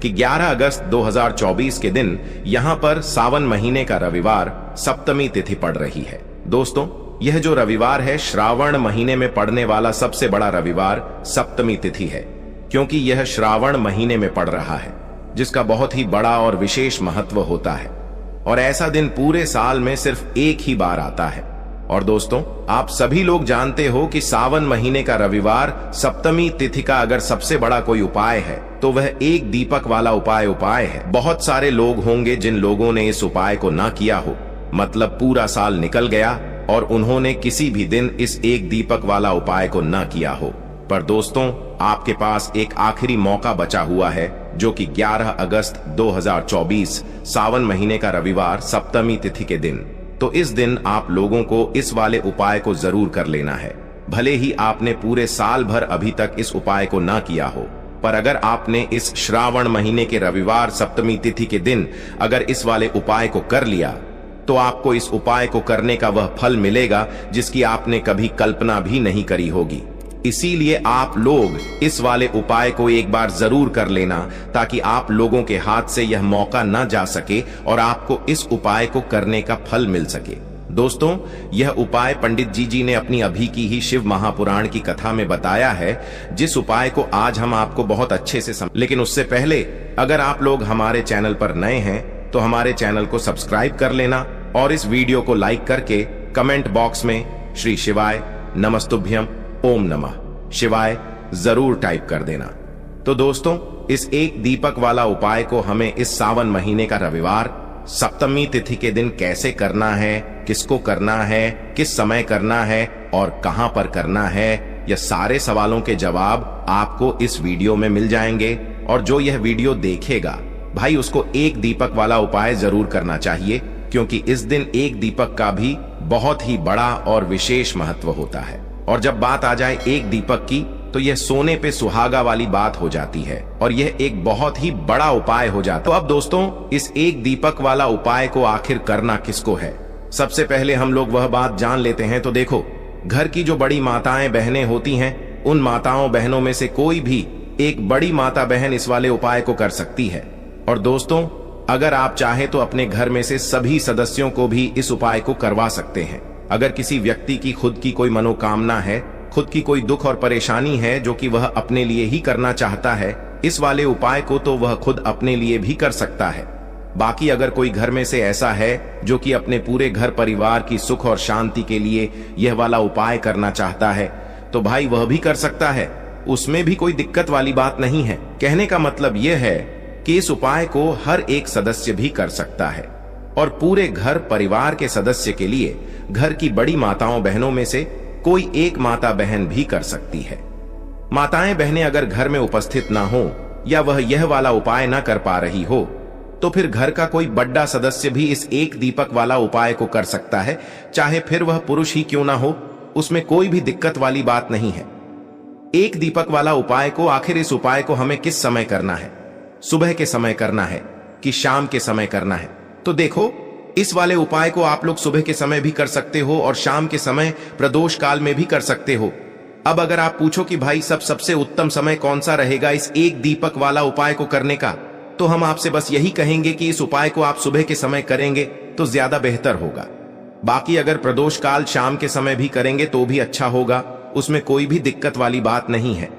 कि 11 अगस्त 2024 के दिन यहां पर सावन महीने का रविवार सप्तमी तिथि पड़ रही है। दोस्तों, यह जो रविवार है श्रावण महीने में पड़ने वाला सबसे बड़ा रविवार सप्तमी तिथि है, क्योंकि यह श्रावण महीने में पड़ रहा है, जिसका बहुत ही बड़ा और विशेष महत्व होता है। और ऐसा दिन पूरे साल में सिर्फ एक ही बार आता है। और दोस्तों, आप सभी लोग जानते हो कि सावन महीने का रविवार सप्तमी तिथि का अगर सबसे बड़ा कोई उपाय है तो वह एक दीपक वाला उपाय है। बहुत सारे लोग होंगे जिन लोगों ने इस उपाय को ना किया हो, मतलब पूरा साल निकल गया और उन्होंने किसी भी दिन इस एक दीपक वाला उपाय को ना किया हो। पर दोस्तों, आपके पास एक आखिरी मौका बचा हुआ है, जो कि 11 अगस्त 2024 सावन महीने का रविवार सप्तमी तिथि के दिन। तो इस दिन आप लोगों को इस वाले उपाय को जरूर कर लेना है। भले ही आपने पूरे साल भर अभी तक इस उपाय को ना किया हो, पर अगर आपने इस श्रावण महीने के रविवार सप्तमी तिथि के दिन अगर इस वाले उपाय को कर लिया, तो आपको इस उपाय को करने का वह फल मिलेगा जिसकी आपने कभी कल्पना भी नहीं करी होगी। इसीलिए आप लोग इस वाले उपाय को एक बार जरूर कर लेना, ताकि आप लोगों के हाथ से यह मौका न जा सके और आपको इस उपाय को करने का फल मिल सके। दोस्तों, यह उपाय पंडित जी ने अपनी अभी की ही शिव महापुराण की कथा में बताया है, जिस उपाय को आज हम आपको बहुत अच्छे से लेकिन उससे पहले अगर आप लोग हमारे चैनल पर नए हैं तो हमारे चैनल को सब्सक्राइब कर लेना और इस वीडियो को लाइक करके कमेंट बॉक्स में श्री शिवाय नमस्तुभ्यम ओम नमः शिवाय जरूर टाइप कर देना। तो दोस्तों, इस एक दीपक वाला उपाय को हमें इस सावन महीने का रविवार सप्तमी तिथि के दिन कैसे करना है, किसको करना है, किस समय करना है और कहां पर करना है, यह सारे सवालों के जवाब आपको इस वीडियो में मिल जाएंगे। और जो यह वीडियो देखेगा भाई, उसको एक दीपक वाला उपाय जरूर करना चाहिए, क्योंकि इस दिन एक दीपक का भी बहुत ही बड़ा और विशेष महत्व होता है। और जब बात आ जाए एक दीपक की, तो यह सोने पे सुहागा वाली बात हो जाती है और यह एक बहुत ही बड़ा उपाय हो जाता है। तो अब दोस्तों, इस एक दीपक वाला उपाय को आखिर करना किसको है, सबसे पहले हम लोग वह बात जान लेते हैं। तो देखो, घर की जो बड़ी माताएं बहनें होती हैं, उन माताओं बहनों में से कोई भी एक बड़ी माता बहन इस वाले उपाय को कर सकती है। और दोस्तों, अगर आप चाहे तो अपने घर में से सभी सदस्यों को भी इस उपाय को करवा सकते हैं। अगर किसी व्यक्ति की खुद की कोई मनोकामना है, खुद की कोई दुख और परेशानी है जो कि वह अपने लिए ही करना चाहता है, इस वाले उपाय को तो वह खुद अपने लिए भी कर सकता है। बाकी अगर कोई घर में से ऐसा है जो कि अपने पूरे घर परिवार की सुख और शांति के लिए यह वाला उपाय करना चाहता है, तो भाई वह भी कर सकता है, उसमें भी कोई दिक्कत वाली बात नहीं है। कहने का मतलब यह है कि इस उपाय को हर एक सदस्य भी कर सकता है और पूरे घर परिवार के सदस्य के लिए घर की बड़ी माताओं बहनों में से कोई एक माता बहन भी कर सकती है। माताएं बहनें अगर घर में उपस्थित ना हो या वह यह वाला उपाय ना कर पा रही हो, तो फिर घर का कोई बड़ा सदस्य भी इस एक दीपक वाला उपाय को कर सकता है, चाहे फिर वह पुरुष ही क्यों ना हो, उसमें कोई भी दिक्कत वाली बात नहीं है। एक दीपक वाला उपाय को आखिर इस उपाय को हमें किस समय करना है, सुबह के समय करना है कि शाम के समय करना है? तो देखो, इस वाले उपाय को आप लोग सुबह के समय भी कर सकते हो और शाम के समय प्रदोष काल में भी कर सकते हो। अब अगर आप पूछो कि भाई सबसे उत्तम समय कौन सा रहेगा इस एक दीपक वाला उपाय को करने का, तो हम आपसे बस यही कहेंगे कि इस उपाय को आप सुबह के समय करेंगे तो ज्यादा बेहतर होगा। बाकी अगर प्रदोष काल शाम के समय भी करेंगे तो भी अच्छा होगा, उसमें कोई भी दिक्कत वाली बात नहीं है।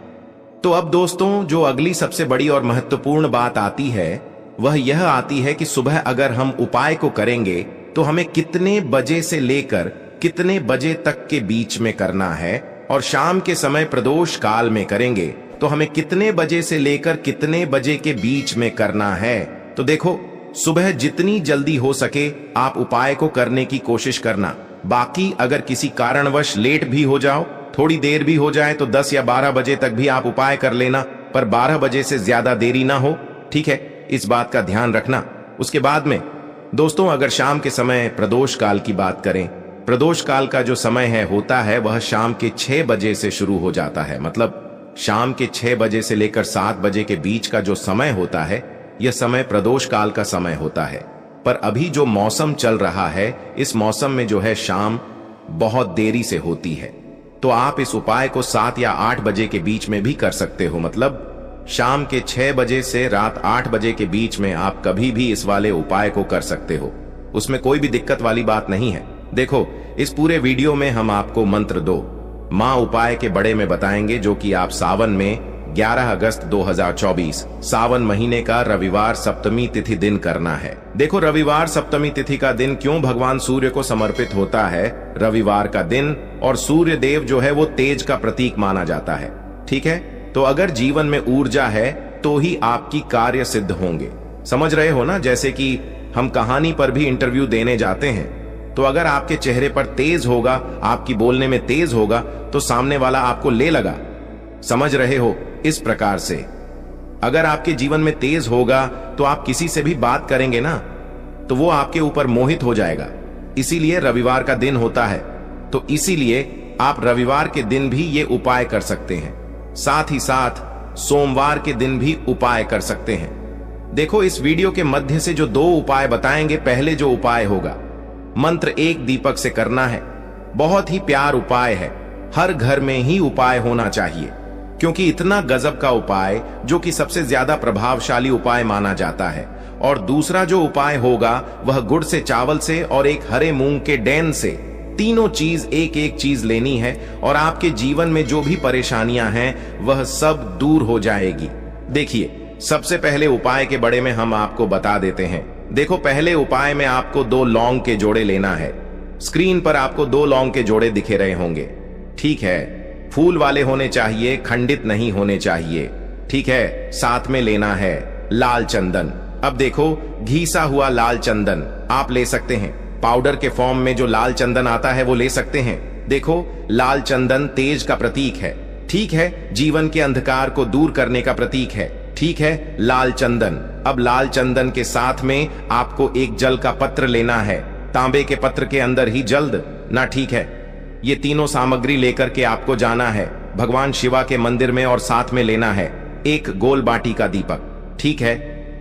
तो अब दोस्तों, जो अगली सबसे बड़ी और महत्वपूर्ण बात आती है वह यह आती है कि सुबह अगर हम उपाय को करेंगे तो हमें कितने बजे से लेकर कितने बजे तक के बीच में करना है, और शाम के समय प्रदोष काल में करेंगे तो हमें कितने बजे से लेकर कितने बजे के बीच में करना है। तो देखो, सुबह जितनी जल्दी हो सके आप उपाय को करने की कोशिश करना। बाकी अगर किसी कारणवश लेट भी हो जाओ, थोड़ी देर भी हो जाए, तो 10 या 12 बजे तक भी आप उपाय कर लेना, पर 12 बजे से ज्यादा देरी ना हो, ठीक है? इस बात का ध्यान रखना। उसके बाद में दोस्तों, अगर शाम के समय प्रदोष काल की बात करें, प्रदोष काल का जो समय है होता है वह शाम के 6 बजे से शुरू हो जाता है। मतलब शाम के 6 बजे से लेकर 7 बजे के बीच का जो समय होता है, यह समय प्रदोष काल का समय होता है। पर अभी जो मौसम चल रहा है, इस मौसम में जो है शाम बहुत देरी से होती है, तो आप इस उपाय को 7 या 8 बजे के बीच में भी कर सकते हो। मतलब शाम के 6 बजे से रात 8 बजे के बीच में आप कभी भी इस वाले उपाय को कर सकते हो। उसमें कोई भी दिक्कत वाली बात नहीं है। देखो, इस पूरे वीडियो में हम आपको मंत्र 2 माँ उपाय के बड़े में बताएंगे, जो कि आप सावन में 11 अगस्त 2024 सावन महीने का रविवार सप्तमी तिथि दिन करना है। देखो, रविवार सप्तमी तिथि का दिन क्यों भगवान सूर्य को समर्पित होता है। रविवार का दिन और सूर्य देव जो है वो तेज का प्रतीक माना जाता है। ठीक है, तो अगर जीवन में ऊर्जा है तो ही आपकी कार्य सिद्ध होंगे। समझ रहे हो ना। जैसे कि हम कहानी पर भी इंटरव्यू देने जाते हैं, तो अगर आपके चेहरे पर तेज होगा, आपकी बोलने में तेज होगा, तो सामने वाला आपको ले लगा। समझ रहे हो। इस प्रकार से अगर आपके जीवन में तेज होगा तो आप किसी से भी बात करेंगे ना, तो वो आपके ऊपर मोहित हो जाएगा। इसीलिए रविवार का दिन होता है। तो इसीलिए आप रविवार के दिन भी ये उपाय कर सकते हैं। साथ ही साथ सोमवार के दिन भी उपाय कर सकते हैं। देखो, इस वीडियो के मध्य से जो 2 उपाय बताएंगे, पहले जो उपाय होगा मंत्र 1 दीपक से करना है। बहुत ही प्यार उपाय है, हर घर में ही उपाय होना चाहिए, क्योंकि इतना गजब का उपाय जो कि सबसे ज्यादा प्रभावशाली उपाय माना जाता है। और दूसरा जो उपाय होगा वह गुड़ से, चावल से और एक हरे मूंग के डैन से, तीनों चीज एक एक चीज लेनी है और आपके जीवन में जो भी परेशानियां हैं वह सब दूर हो जाएगी। देखिए, सबसे पहले उपाय के बड़े में हम आपको बता देते हैं। देखो, पहले उपाय में आपको 2 लौंग के जोड़े लेना है। स्क्रीन पर आपको 2 लौंग के जोड़े दिखे रहे होंगे। ठीक है, फूल वाले होने चाहिए, खंडित नहीं होने चाहिए। ठीक है, साथ में लेना है लाल चंदन। अब देखो, घिसा हुआ लाल चंदन आप ले सकते हैं। पाउडर के फॉर्म में जो लाल चंदन आता है वो ले सकते हैं। देखो, लाल चंदन तेज का प्रतीक है। ठीक है, जीवन के अंधकार को दूर करने का प्रतीक है। ठीक है, लाल चंदन। अब लाल चंदन के साथ में आपको एक जल का पत्र लेना है। तांबे के पत्र के अंदर ही जल्द ना। ठीक है, ये तीनों सामग्री लेकर के आपको जाना है भगवान शिवा के मंदिर में और साथ में लेना है एक गोल बाटी का दीपक। ठीक है,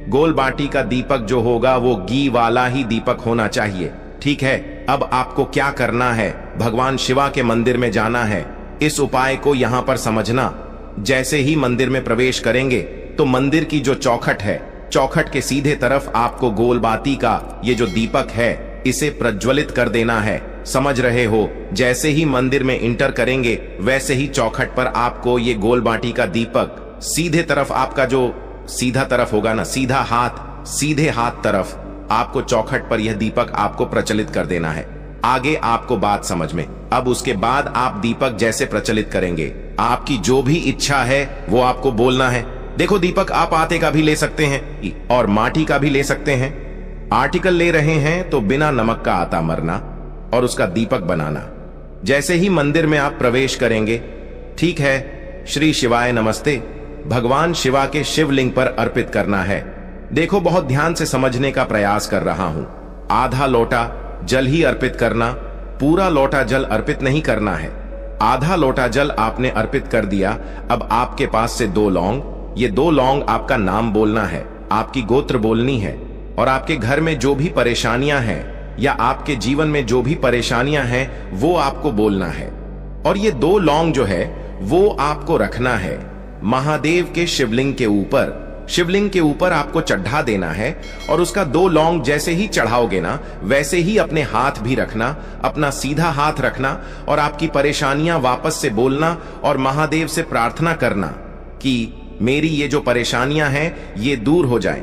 गोल बाटी का दीपक जो होगा वो घी वाला ही दीपक होना चाहिए। ठीक है, अब आपको क्या करना है, भगवान शिवा के मंदिर में जाना है। इस उपाय को यहां पर समझना। जैसे ही मंदिर में प्रवेश करेंगे तो मंदिर की जो चौखट है, चौखट के सीधे तरफ आपको गोल बाती का ये जो दीपक है इसे प्रज्वलित कर देना है। समझ रहे हो। जैसे ही मंदिर में इंटर करेंगे वैसे ही चौखट पर आपको ये गोल बाटी का दीपक सीधे तरफ, आपका जो सीधा तरफ होगा ना, सीधा हाथ, सीधे हाथ तरफ आपको चौखट पर यह दीपक आपको प्रचलित कर देना है। आगे आपको बात समझ में। अब उसके बाद आप दीपक जैसे प्रचलित करेंगे, आपकी जो भी इच्छा है वो आपको बोलना है। देखो, दीपक आप आटे का भी ले सकते हैं और माटी का भी ले सकते हैं। आर्टिकल ले रहे हैं तो बिना नमक का आता मरना और उसका दीपक बनाना। जैसे ही मंदिर में आप प्रवेश करेंगे, ठीक है, श्री शिवाय नमस्ते भगवान शिवा के शिवलिंग पर अर्पित करना है। देखो, बहुत ध्यान से समझने का प्रयास कर रहा हूं। आधा लोटा जल ही अर्पित करना, पूरा लोटा जल अर्पित नहीं करना है। आधा लोटा जल आपने अर्पित कर दिया। अब आपके पास से 2 लौंग, ये 2 लौंग आपका नाम बोलना है, आपकी गोत्र बोलनी है और आपके घर में जो भी परेशानियां हैं या आपके जीवन में जो भी परेशानियां हैं वो आपको बोलना है। और ये 2 लौंग जो है वो आपको रखना है महादेव के शिवलिंग के ऊपर। शिवलिंग के ऊपर आपको चढ़ा देना है और उसका 2 लौंग जैसे ही चढ़ाओगे ना, वैसे ही अपने हाथ भी रखना, अपना सीधा हाथ रखना और आपकी परेशानियां वापस से बोलना और महादेव से प्रार्थना करना कि मेरी ये जो परेशानियां हैं ये दूर हो जाएं।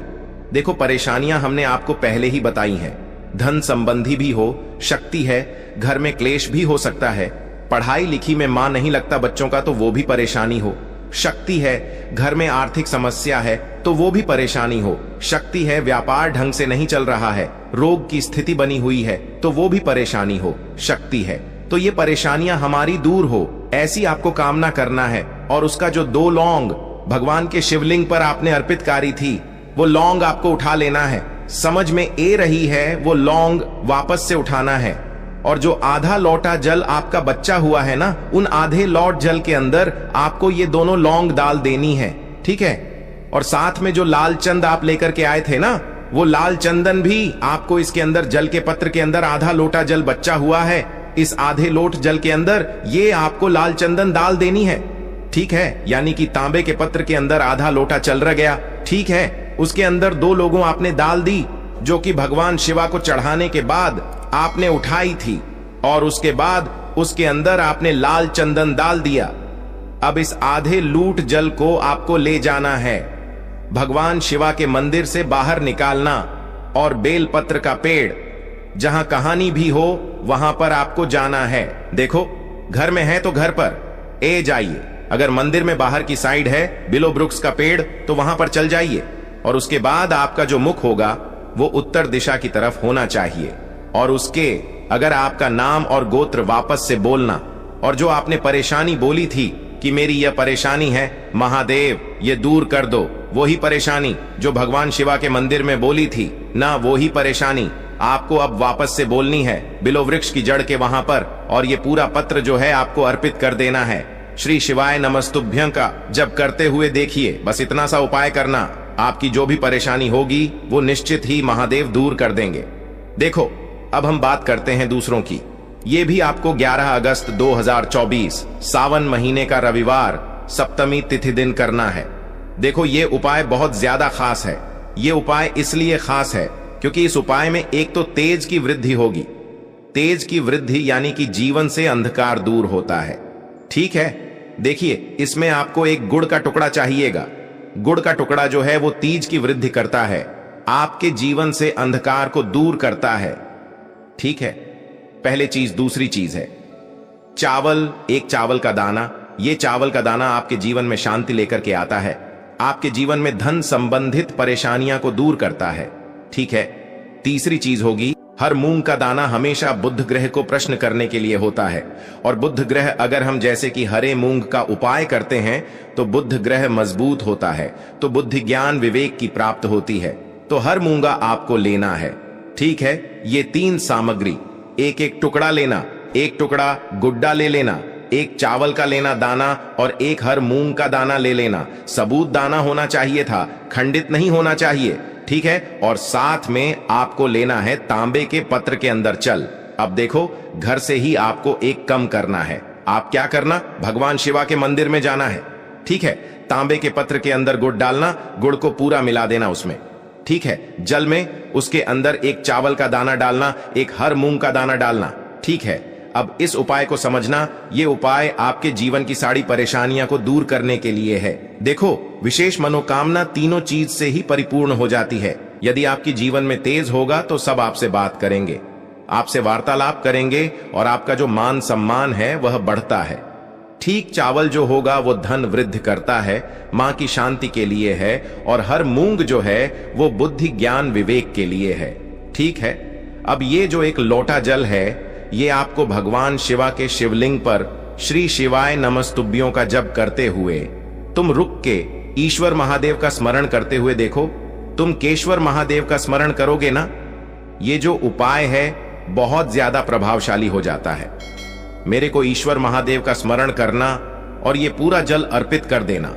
देखो, परेशानियां हमने आपको पहले ही बताई हैं। धन संबंधी भी हो, शक्ति है, घर में क्लेश भी हो सकता है, पढ़ाई लिखी में मन नहीं लगता बच्चों का तो वो भी परेशानी हो, शक्ति है, घर में आर्थिक समस्या है तो वो भी परेशानी हो, शक्ति है, व्यापार ढंग से नहीं चल रहा है, रोग की स्थिति बनी हुई है तो वो भी परेशानी हो, शक्ति है। तो ये परेशानियां हमारी दूर हो, ऐसी आपको कामना करना है। और उसका जो 2 लौंग भगवान के शिवलिंग पर आपने अर्पित करी थी, वो लौंग आपको उठा लेना है। समझ में ए रही है, वो लौंग वापस से उठाना है। और जो आधा लोटा जल आपका बच्चा हुआ है ना, उन आधे लौट जल के अंदर आपको ये दोनों लौंग डाल देनी है। ठीक है, और साथ में जो लाल चंद आप लेकर के आए थे ना, वो लाल चंदन भी आपको इसके अंदर, जल के पत्र के अंदर आधा लोटा जल बच्चा हुआ है, इस आधे लोट जल के अंदर ये आपको लाल चंदन डाल देनी है। ठीक है, यानी कि तांबे के पत्र के अंदर आधा लोटा चल रह गया। ठीक है, उसके अंदर 2 लोगों आपने दाल दी, जो कि भगवान शिवा को चढ़ाने के बाद आपने उठाई थी, और उसके बाद उसके अंदर आपने लाल चंदन डाल दिया। अब इस आधे लूट जल को आपको ले जाना है, भगवान शिवा के मंदिर से बाहर निकालना, और बेलपत्र का पेड़ जहां कहानी भी हो वहां पर आपको जाना है। देखो, घर में है तो घर पर जाइए, अगर मंदिर में बाहर की साइड है बिलो वृक्ष का पेड़ तो वहां पर चल जाइए, और उसके बाद आपका जो मुख होगा वो उत्तर दिशा की तरफ होना चाहिए, और उसके अगर आपका नाम और गोत्र वापस से बोलना, और जो आपने परेशानी बोली थी कि मेरी यह परेशानी है महादेव ये दूर कर दो, वही परेशानी जो भगवान शिवा के मंदिर में बोली थी ना, वही परेशानी आपको अब वापस से बोलनी है बिलो वृक्ष की जड़ के वहां पर, और ये पूरा पत्र जो है आपको अर्पित कर देना है। श्री शिवाय नमस्तुभ्यं का जब करते हुए देखिए, बस इतना सा उपाय करना, आपकी जो भी परेशानी होगी वो निश्चित ही महादेव दूर कर देंगे। देखो, अब हम बात करते हैं दूसरों की। ये भी आपको 11 अगस्त 2024 सावन महीने का रविवार सप्तमी तिथि दिन करना है। देखो, ये उपाय बहुत ज्यादा खास है। ये उपाय इसलिए खास है क्योंकि इस उपाय में एक तो तेज की वृद्धि होगी। तेज की वृद्धि यानी कि जीवन से अंधकार दूर होता है। ठीक है, देखिए, इसमें आपको एक गुड़ का टुकड़ा चाहिएगा। गुड़ का टुकड़ा जो है वो तेज की वृद्धि करता है, आपके जीवन से अंधकार को दूर करता है। ठीक है, पहले चीज। दूसरी चीज है चावल, एक चावल का दाना। ये चावल का दाना आपके जीवन में शांति लेकर के आता है, आपके जीवन में धन संबंधित परेशानियां को दूर करता है। ठीक है, तीसरी चीज होगी हर मूंग का दाना हमेशा बुध ग्रह को प्रश्न करने के लिए होता है, और बुध ग्रह अगर हम जैसे कि हरे मूंग का उपाय करते हैं तो बुध ग्रह मजबूत होता है, तो बुद्धि ज्ञान विवेक की प्राप्त होती है। तो हर मूंगा आपको लेना है। ठीक है, ये 3 सामग्री, एक एक टुकड़ा लेना, एक टुकड़ा गुड्डा ले लेना, एक चावल का लेना दाना, और एक हर मूंग का दाना ले लेना। सबूत दाना होना चाहिए था, खंडित नहीं होना चाहिए। ठीक है, और साथ में आपको लेना है तांबे के पत्र के अंदर चल। अब देखो, घर से ही आपको एक कम करना है। आप क्या करना, भगवान शिवा के मंदिर में जाना है। ठीक है, तांबे के पत्र के अंदर गुड़ डालना, गुड़ को पूरा मिला देना उसमें। ठीक है, जल में उसके अंदर एक चावल का दाना डालना, एक हर मूंग का दाना डालना। ठीक है, अब इस उपाय को समझना, ये उपाय आपके जीवन की सारी परेशानियां को दूर करने के लिए है। देखो, विशेष मनोकामना तीनों चीज से ही परिपूर्ण हो जाती है। यदि आपकी जीवन में तेज होगा तो सब आपसे बात करेंगे, आपसे वार्तालाप करेंगे, और आपका जो मान सम्मान है वह बढ़ता है। ठीक, चावल जो होगा वो धन वृद्धि करता है, मां की शांति के लिए है, और हर मूंग जो है वो बुद्धि ज्ञान विवेक के लिए है। ठीक है, अब ये जो एक लोटा जल है ये आपको भगवान शिवा के शिवलिंग पर श्री शिवाय नमस्तुभ्यों का जप करते हुए तुम रुक के ईश्वर महादेव का स्मरण करते हुए देखो, तुम केशवर महादेव का स्मरण करोगे ना, ये जो उपाय है बहुत ज्यादा प्रभावशाली हो जाता है। मेरे को ईश्वर महादेव का स्मरण करना और ये पूरा जल अर्पित कर देना।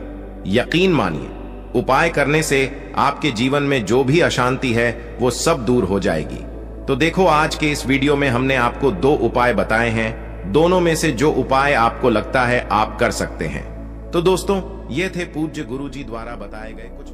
यकीन मानिए, उपाय करने से आपके जीवन में जो भी अशांति है वो सब दूर हो जाएगी। तो देखो, आज के इस वीडियो में हमने आपको 2 उपाय बताए हैं। दोनों में से जो उपाय आपको लगता है आप कर सकते हैं। तो दोस्तों, ये थे पूज्य गुरुजी द्वारा बताए गए कुछ